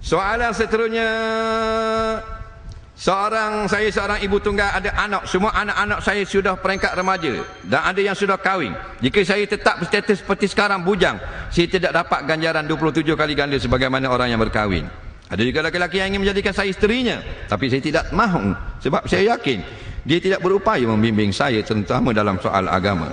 Soalan seterusnya, saya seorang ibu tunggal, ada anak, semua anak-anak saya sudah peringkat remaja dan ada yang sudah kahwin. Jika saya tetap berstatus seperti sekarang bujang, saya tidak dapat ganjaran 27 kali ganda sebagaimana orang yang berkahwin. Ada juga laki-laki yang ingin menjadikan saya isterinya, tapi saya tidak mahu sebab saya yakin dia tidak berupaya membimbing saya terutama dalam soal agama.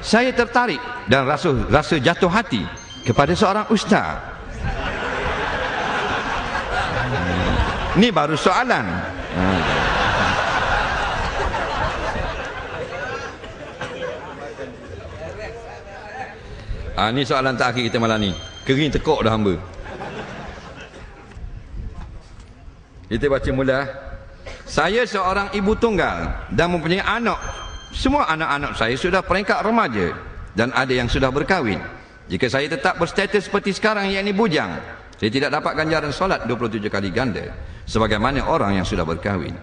Saya tertarik dan rasa jatuh hati kepada seorang ustaz. Ini baru soalan. Ini soalan terakhir kita malam ni. Kering tekuk dah hamba. Kita baca mula. Saya seorang ibu tunggal dan mempunyai anak. Semua anak-anak saya sudah peringkat remaja dan ada yang sudah berkahwin. Jika saya tetap berstatus seperti sekarang, yakni bujang, saya tidak dapat ganjaran solat 27 kali ganda sebagaimana orang yang sudah berkahwin.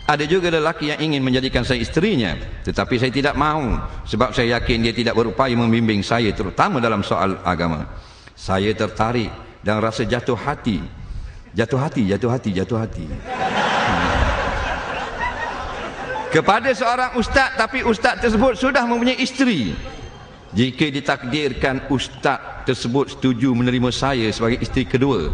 Ada juga lelaki yang ingin menjadikan saya isterinya, tetapi saya tidak mahu sebab saya yakin dia tidak berupaya membimbing saya terutama dalam soal agama. Saya tertarik dan rasa jatuh hati. Kepada seorang ustaz, tapi ustaz tersebut sudah mempunyai isteri. Jika ditakdirkan ustaz tersebut setuju menerima saya sebagai isteri kedua,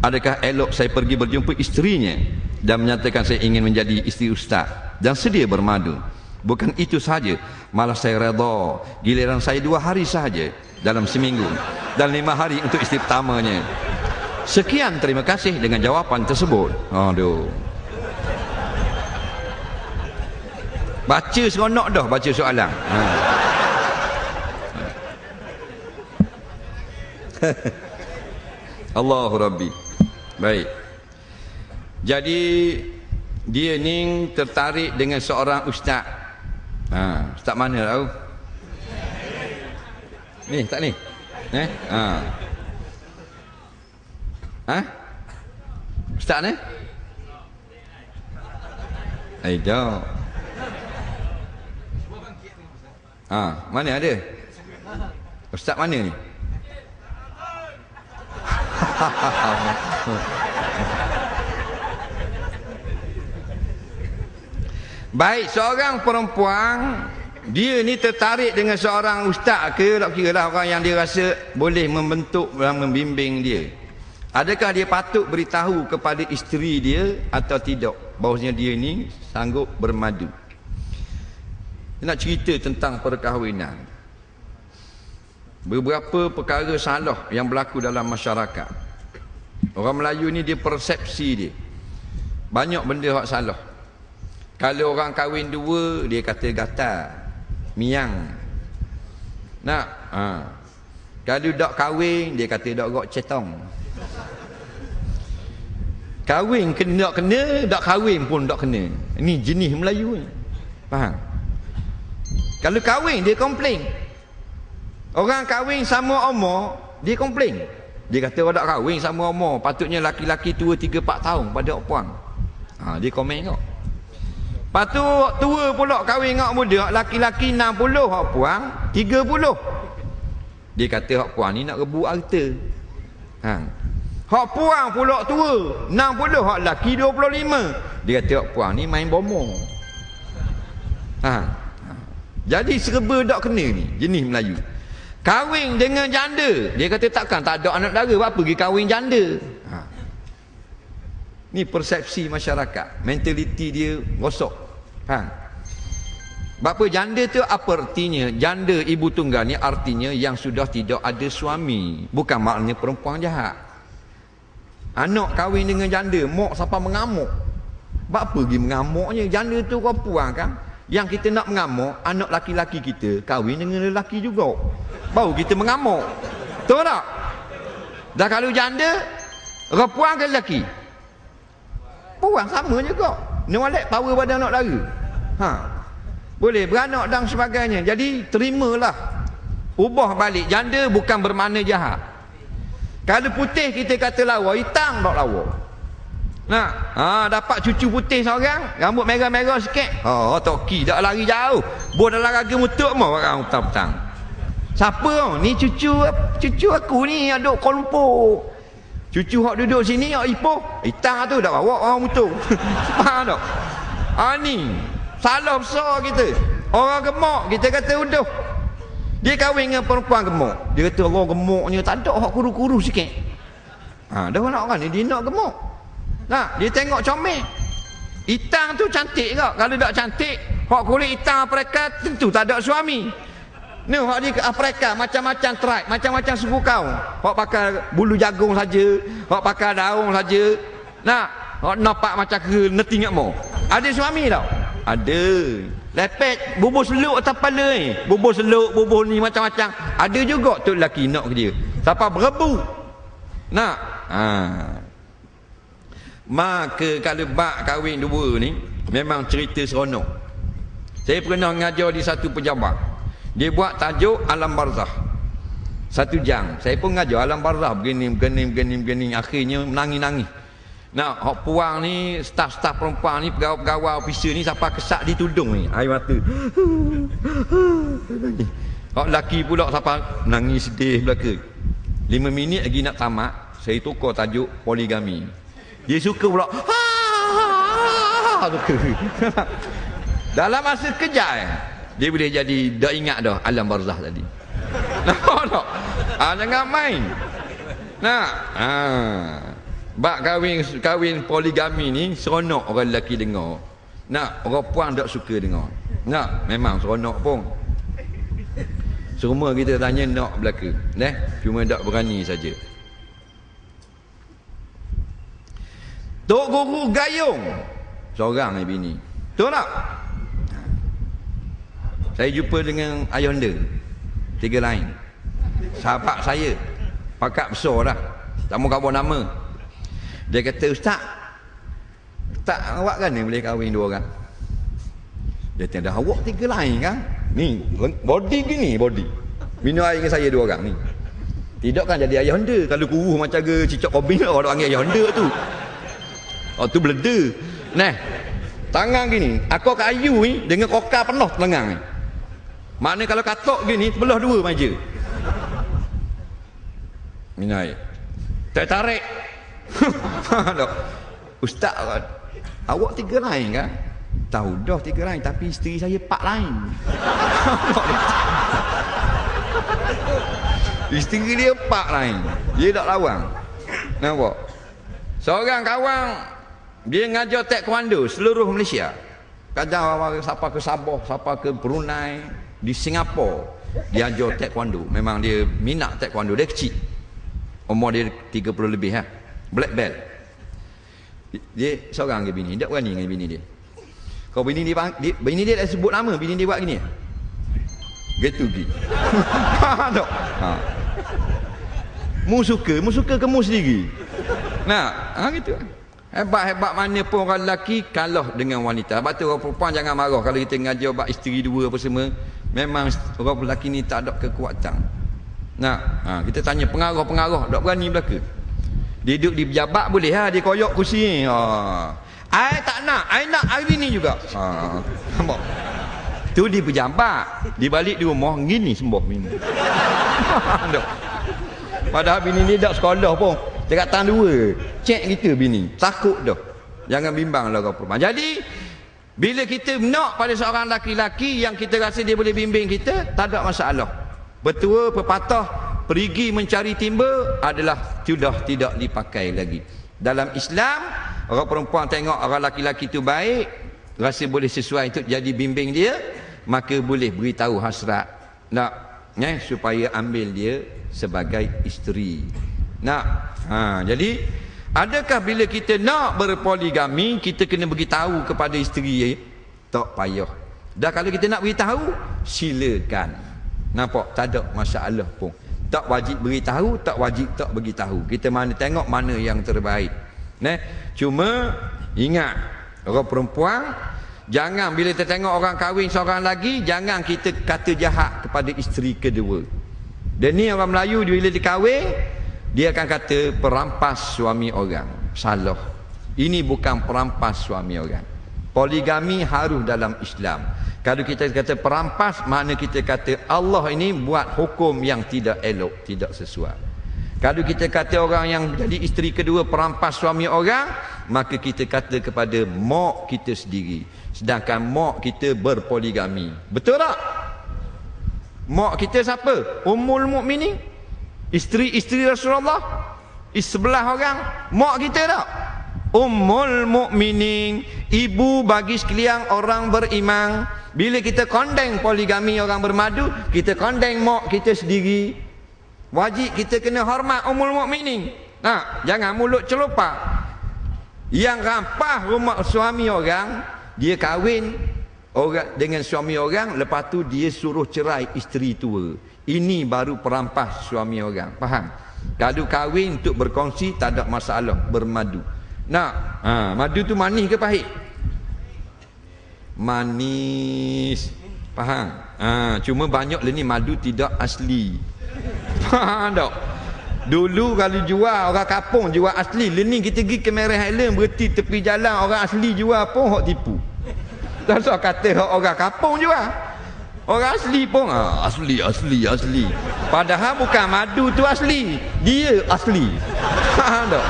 adakah elok saya pergi berjumpa isterinya dan menyatakan saya ingin menjadi isteri ustaz dan sedia bermadu? Bukan itu saja, malah saya redha giliran saya 2 hari sahaja dalam seminggu dan 5 hari untuk isteri pertamanya. Sekian, terima kasih dengan jawapan tersebut. Aduh. Baca seronok dah baca soalan. Allahu Rabbi. Baik. Jadi dia ni tertarik dengan seorang ustaz. Ustaz mana tahu? Ni tak ni? Ustaz ni? Aida. Mana ada? Ustaz mana ni? Baik, seorang perempuan, dia ni tertarik dengan seorang ustaz ke, tak kira lah orang yang dia rasa boleh membentuk dan membimbing dia. Adakah dia patut beritahu kepada isteri dia atau tidak bahawasanya dia ni sanggup bermadu? Dia nak cerita tentang perkahwinan. Beberapa perkara salah yang berlaku dalam masyarakat. Orang Melayu ni dia persepsi dia. Banyak benda yang salah. Kalau orang kahwin 2, dia kata gatal, miang. Kalau dak kahwin, dia kata dak gok cetong. Kahwin kena dak kahwin pun dak kena. Ini jenis Melayu ni. Faham? Kalau kahwin dia komplain. Orang kahwin sama umur, dia komplain. Dia kata orang tak kahwin sama umur, patutnya laki-laki tua 3-4 tahun pada puang. Dia komen kok. Patut tua pula kahwin dengan muda, laki-laki 60 hak puang 30. Dia kata hak puang ni nak rebut harta. Hak puang pula tua 60, hak laki 25. Dia kata hak puang ni main bomo. Jadi serba tak kena ni jenis Melayu. Kahwin dengan janda, dia kata takkan tak ada anak dara, apa pergi kahwin janda. Ni persepsi masyarakat, mentaliti dia rosak. Apa janda tu apa artinya? Janda ibu tunggal ni artinya yang sudah tidak ada suami, bukan maknanya perempuan jahat. Anak kahwin dengan janda, mak siapa mengamuk. Apa pergi mengamuknya? Janda tu kau puang kan? Yang kita nak mengamuk, anak laki-laki kita kahwin dengan lelaki juga, baru kita mengamuk. Tahu tak? Dah kalau janda, perempuan ke lelaki? Puang sama juga. Ni walek power pada anak dara. Boleh beranak dan sebagainya. Jadi terimalah. Ubah balik. Janda bukan bermakna jahat. Kalau putih kita kata lawa, hitam tak lawa. Dapat cucu putih seorang, rambut merah-merah sikit. Toki dak lari jauh. Bo dalam raga mutuk mau orang petang-petang. Siapa? Ni cucu aku ni aduk Kuala Lumpur. Cucu hak duduk sini hak ipoh, hitam tu dak bawa orang mutu. Faham tak? Ni salah besar kita. Orang gemuk kita kata uduh. Dia kahwin dengan perempuan gemuk. Dia kata Allah gemuknya tak ada hak kuru-kuru sikit. Dah nak orang ni dia nak gemuk. Nah, dia tengok comel. Hitam tu cantik ke? Kalau tak cantik, hak kulit hitam Afrika tentu tak ada suami. Ni hak di Afrika macam-macam tribe, macam-macam suku kaum. Hak pakai bulu jagung saja, hak pakai daun saja. Nah, hak nampak macam ke netingak mo. Ada suami tau? Ada. Lepet bubur seluk atas kepala ni. Bubur seluk, bubur ni macam-macam. Ada juga tu lelaki nak ke dia. Siapa berebu. Nak. Maka kalau bak kahwin dua ni memang cerita seronok. Saya pernah mengajar di satu pejabat. Dia buat tajuk Alam Barzah. 1 jam. Saya pun mengajar Alam Barzah begini. Akhirnya menangis-nangis. Nah, hak puang ni, staf-staf perempuan ni, pegawai-pegawai officer ni siapa kesak di tudung ni, air mata. Hak lelaki pula siapa nangis sedih belaka. 5 minit lagi nak tamat, saya tukar tajuk poligami. Dia suka pula. Dalam masa kejap dia boleh jadi dah ingat dah Alam Barzah tadi. Nampak tak? Jangan main. Bak kahwin poligami ni seronok orang lelaki dengar. Orang puan tak suka dengar. Memang seronok pun. Semua kita tanya nak belaka. Cuma tak berani saja. Tok Guru Gayung seorang ni bini. Tahu tak? Saya jumpa dengan ayahanda 3 lain. Sahabat saya. Pakat besar dah. Tak mau kabur nama. Dia kata, Ustaz, awak kan ni boleh kahwin 2 orang? Dia kata, dah awak 3 lain kan? Ni, body gini, body. Minum air dengan saya 2 orang ni. Tidak kan jadi ayahanda. Kalau kuruh macam ke cicak kobing, orang panggil ayahanda tu. Tu beleda. Tangan gini, aku kayu ni dengan kokar penuh telengang ni. Mana kalau katok gini, belah 2 meja. Minum air. Tarik. Ustaz, awak 3 lain kan? Tahu dah 3 lain, tapi isteri saya 4 lain. Isteri dia 4 lain. Dia tak lawang. Nampak? Seorang kawan dia ngajar taekwondo seluruh Malaysia. Kadang siapa ke Sabah, siapa ke Brunei, di Singapura dia ajar taekwondo. Memang dia minat taekwondo. Dia kecil. Umur dia 30 lebih Black belt. Dia seorang ke bini, tak berani dengan bini dia. Kau bini dia dah sebut nama, bini dia buat gini. Getugi. Tak. Mu suka ke mu sendiri. Gitu. Hebat-hebat mana pun orang lelaki kalah dengan wanita. Sebab tu orang perempuan jangan marah kalau kita ngajar bab isteri 2 apa semua. Memang orang lelaki ni tak ada kekuatan. Kita tanya pengarah tak berani belaka. Dia duduk di pejabat boleh dia koyok kursi ni. I tak nak, I nak hari ni juga. Nampak? Tu di pejabat, di balik di rumah gini sembah bini. Padahal bini ni tak sekolah pun. Dekat tahun 2. Cek kita bini. Takut dah. Jangan bimbang lah kau perempuan. Jadi bila kita nak pada seorang laki-laki yang kita rasa dia boleh bimbing kita, tak ada masalah. Betua pepatah perigi mencari timba adalah sudah tidak dipakai lagi. Dalam Islam, orang perempuan tengok orang laki-laki tu baik, rasa boleh sesuai untuk jadi bimbing dia, maka boleh beritahu hasrat supaya ambil dia sebagai isteri. Jadi adakah bila kita nak berpoligami kita kena beritahu kepada isteri? Tak payah. Dah kalau kita nak beritahu, silakan. Nampak? Tak ada masalah pun. Tak wajib beritahu, tak wajib tak beritahu. Kita tengok mana yang terbaik. Cuma ingat, orang perempuan jangan bila kita tengok orang kahwin seorang lagi, jangan kita kata jahat kepada isteri kedua. Dan ni orang Melayu bila dikahwin, dia akan kata perampas suami orang. Salah. Ini bukan perampas suami orang. Poligami harus dalam Islam. Kalau kita kata perampas, mana kita kata Allah ini buat hukum yang tidak elok, tidak sesuai. Kalau kita kata orang yang jadi isteri kedua perampas suami orang, maka kita kata kepada mak kita sendiri. Sedangkan mak kita berpoligami. Betul tak? Mak kita siapa? Ummul Mukminin. Isteri-isteri Rasulullah. Sebelah orang. Mak kita tak? Ummul Mukminin. Ibu bagi sekalian orang beriman. Bila kita kondeng poligami orang bermadu, kita kondeng mak kita sendiri. Wajib kita kena hormat Ummul Mukminin. Nah, jangan mulut celupak. Yang rampah rumah suami orang, dia kahwin orang dengan suami orang, lepas tu dia suruh cerai isteri tua. Ini baru perampas suami orang. Faham? Kalau kahwin untuk berkongsi tak ada masalah, bermadu. Nah, madu tu manis ke pahit? Manis. Faham? Cuma banyak lah ni madu tidak asli. Faham tak? Dulu kalau jual orang kampung jual asli, lening kita pergi ke Merah Island berhenti tepi jalan orang asli jual pun hok tipu. Tak usah kata hok orang kampung jual. Orang asli pun asli. Padahal bukan madu tu asli, dia asli. Faham tak?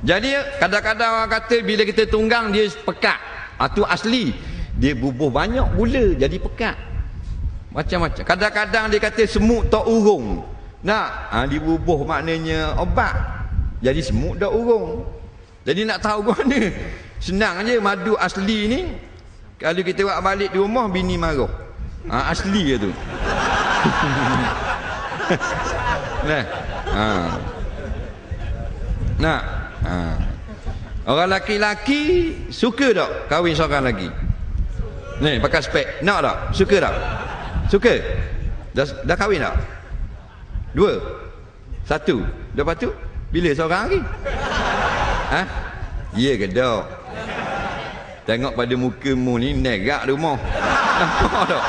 Jadi kadang-kadang orang kata bila kita tunggang dia pekat. Tu asli. Dia bubuh banyak gula jadi pekat. Macam-macam. Kadang-kadang dia kata semut tak urung. Nak, dibubuh maknanya obat. Jadi semut tak urung. Jadi nak tahu mana? Senang je madu asli ni. Kalau kita buat balik di rumah, bini marah. Asli je tu. Nah. Orang laki-laki suka tak kahwin seorang lagi? Ni pakai spek. Nak tak? Suka tak? Suka? Dah kahwin tak? 2 1. Lepas tu bila seorang lagi? Ya ke tak? Tengok pada mukamu ni negak rumah. Nampak tak?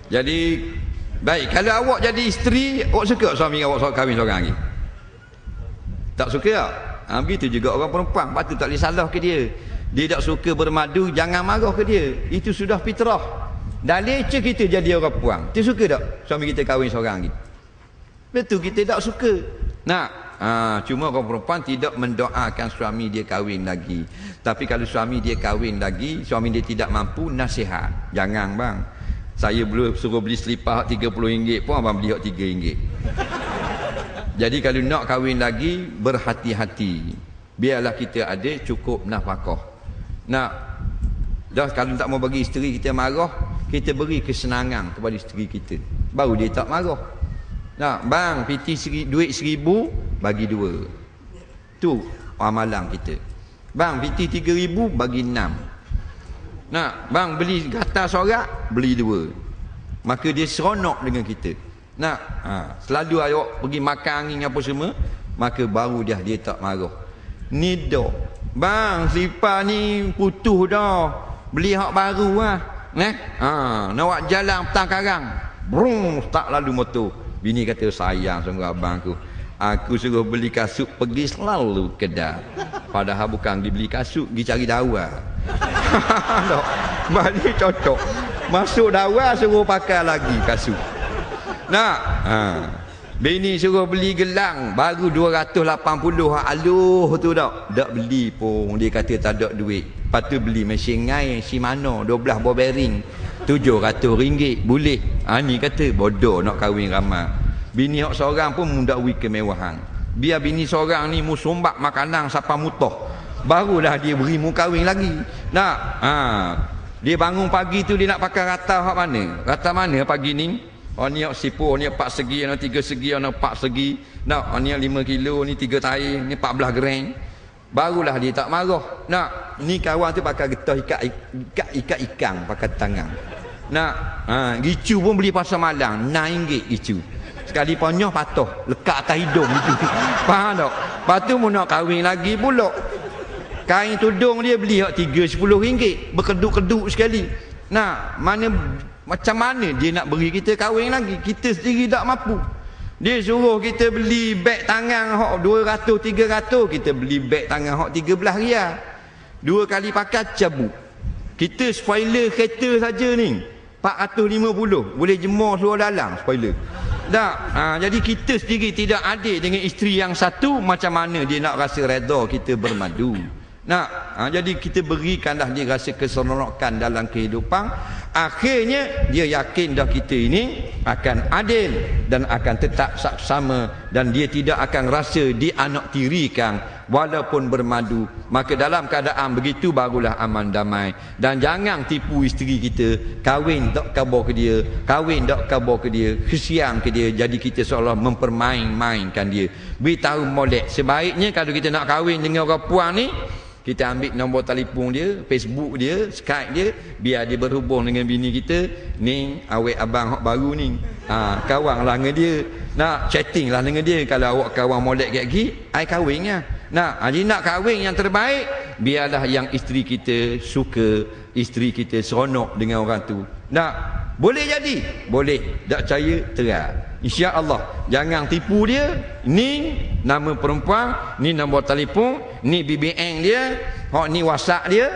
Jadi baik, kalau awak jadi isteri, awak suka suami awak kahwin seorang lagi? Tak suka tak? Begitu juga orang perempuan, patut tak boleh salah ke dia. Dia tak suka bermadu, jangan marah ke dia. Itu sudah fitrah. Dah leceh kita jadi orang puang. Dia suka tak suami kita kahwin seorang lagi? Betul, kita tak suka. Cuma orang perempuan tidak mendoakan suami dia kahwin lagi. Tapi kalau suami dia kahwin lagi, suami dia tidak mampu, nasihat. Jangan bang, saya belum suruh beli selipar RM30 pun abang beli RM3. Jadi kalau nak kahwin lagi, berhati-hati. Biarlah kita ada cukup nafkah. Dah kalau tak mau bagi isteri kita marah, kita beri kesenangan kepada isteri kita. Baru dia tak marah. Bang, piti duit 1,000, bagi 2. Tu amalan kita. Bang, piti 3,000, bagi 6. Bang, beli gatal sorak, beli 2. Maka dia seronok dengan kita. Selalu awak pergi makan angin apa semua, maka baru dia tak marah. Ni dah. Bang, selipar ni putus dah. Beli hak baru lah. Nak buat jalan petang karang. Brum, tak lalu motor. Bini kata, sayang sungguh abang aku. Aku suruh beli kasut pergi selalu kedai. Padahal bukan pergi beli kasut, pergi cari dawa. Balik cocok. Masuk dawa suruh pakai lagi kasut. Bini suruh beli gelang baru 280 aluh tu tak beli pun. Dia kata tak ada duit. Lepas tu beli mesin ngai Shimano 12 ball bearing RM700 boleh. Ni kata bodoh nak kahwin ramai. Bini hak seorang pun muda wik kemewahan. Biar bini seorang ni mu sombak makanan siapa mutah, barulah dia beri mu kahwin lagi. Dia bangun pagi tu dia nak pakai rata hak mana? Rata mana pagi ni? Ni hak sipu, ni 4 segi, ni 3 segi, ni 4 segi. Ni 5 kilo, ni 3 tair, ni 14 gram. Barulah dia tak marah. Ni kawan tu pakai getah ikat ikan pakai tangan. Gicu pun beli pasar malang RM6 gicu. Sekali ponyoh patah lekat atas hidung gitu. Faham tak? Lepas tu mu nak kahwin lagi pula. Kain tudung dia beli hak RM3-10 berkeduk-keduk sekali. Macam mana dia nak beri kita kahwin lagi? Kita sendiri tak mampu. Dia suruh kita beli beg tangan hak 200-300, kita beli beg tangan hak 13 riyal. 2 kali pakai cabut. Kita spoiler kereta saja ni 450 boleh jemur seluar dalam spoiler. Tak, jadi kita sendiri tidak adil dengan isteri yang satu, macam mana dia nak rasa redha kita bermadu. Jadi kita berikanlah dia rasa keseronokan dalam kehidupan. Akhirnya dia yakin dah kita ini akan adil dan akan tetap sama, dan dia tidak akan rasa dianaktirikan walaupun bermadu. Maka dalam keadaan begitu barulah aman damai. Dan jangan tipu isteri kita, kahwin tak khabar ke dia, kahwin tak khabar ke dia, kesian ke dia, jadi kita seolah mempermain-mainkan dia. Beritahu molek, sebaiknya kalau kita nak kahwin dengan orang puan ni, kita ambil nombor telefon dia, Facebook dia, Skype dia, biar dia berhubung dengan bini kita. Ni awek abang hok baru ni, kawanlah dengan dia, nak chatting lah dengan dia. Kalau awak kawan molek kat gigi, ai kahwin lah. Jadi nak kahwin yang terbaik, biarlah yang isteri kita suka, isteri kita seronok dengan orang tu. Boleh jadi, boleh. Tak percaya, terang. InsyaAllah. Jangan tipu dia. Ni nama perempuan, ni nombor telefon, ni BBM dia, ni WhatsApp dia,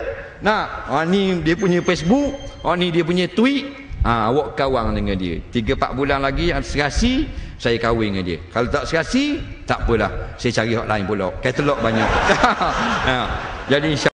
ni dia punya Facebook, ni dia punya tweet. Awak kawan dengan dia. 3-4 bulan lagi serasi, saya kahwin dengan dia. Kalau tak serasi, tak apalah, saya cari hak lain pula. Katalog banyak. Jadi insya